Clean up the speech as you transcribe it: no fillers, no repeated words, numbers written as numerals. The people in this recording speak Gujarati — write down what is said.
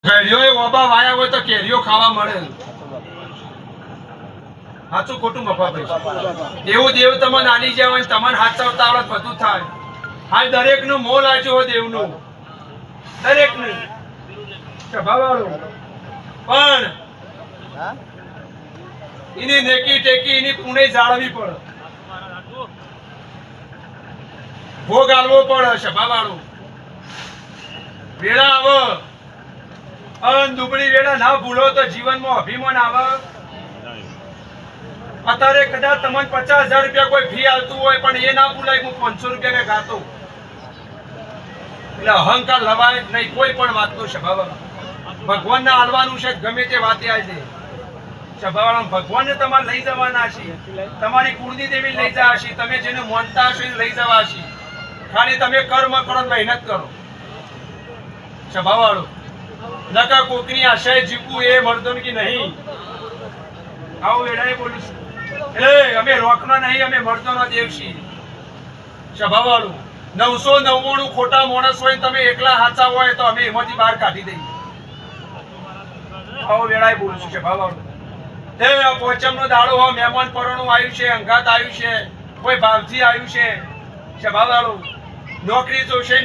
કેરીઓ ઓબા વાયા હોય તો કેરીઓ ખાવા મળે. સાચું ખોટું મફાભાઈ? એવું દેવ તમને આલી જાય હોય તમને હાચવતા આવડે બધું થાય. હાલ દરેક નું મોલ આજો દેવનું, દરેક નું સ્વભાવવાળું. પણ એની નેકી ટેકી એની પુણે જાળવવી પડે, ભોગ આલવો પડે. સ્વભાવવાળું વેળા આવે અન દુબળી વેળા ના ભૂલો તો જીવનમાં અભિમાન આવે. અત્યારે કદાચ તમને 50,000 રૂપિયા કોઈ ફી આલતું હોય પણ એ ના ભૂલાય હું 500 રૂપિયા મેં ગાતો. એટલે અહંકાર લવાય નહીં કોઈ પણ વાતનો. સ્વભાવવાળા ભગવાન ના આલવાનું છે ગમે તે વાતે આજે. સ્વભાવવાળા ભગવાનને તમારે લઈ જવાના છે, તમારી કુળની દેવી લઈ જવા છે, તમે જેને માનતા હશો એને લઈ જવા છે. ખાલી તમે કર્મ કરો, મહેનત કરો. સ્વભાવવાળું નકા કોકની આશાએ જીવવું એ મર્દનગી નહીં. આવું વેળાએ બોલું છું. એટલે અમે રોકના નહીં, અમે મર્દોનો દેવ છીએ. સ્વભાવવાળું 999 ખોટા માણસ હોય તમે એકલા સાચા હોય તો અમે એમાંથી બહાર કાઢી દઈએ. આવો વેળાએ બોલું છું. સ્વભાવવાળું તે પોચમનો દાડો હો, મહેમાન પરણું આવ્યું છે, અંગાત આવ્યું છે, કોઈ ભાવથી આવ્યું છે. સ્વભાવવાળું નોકરી જોશે.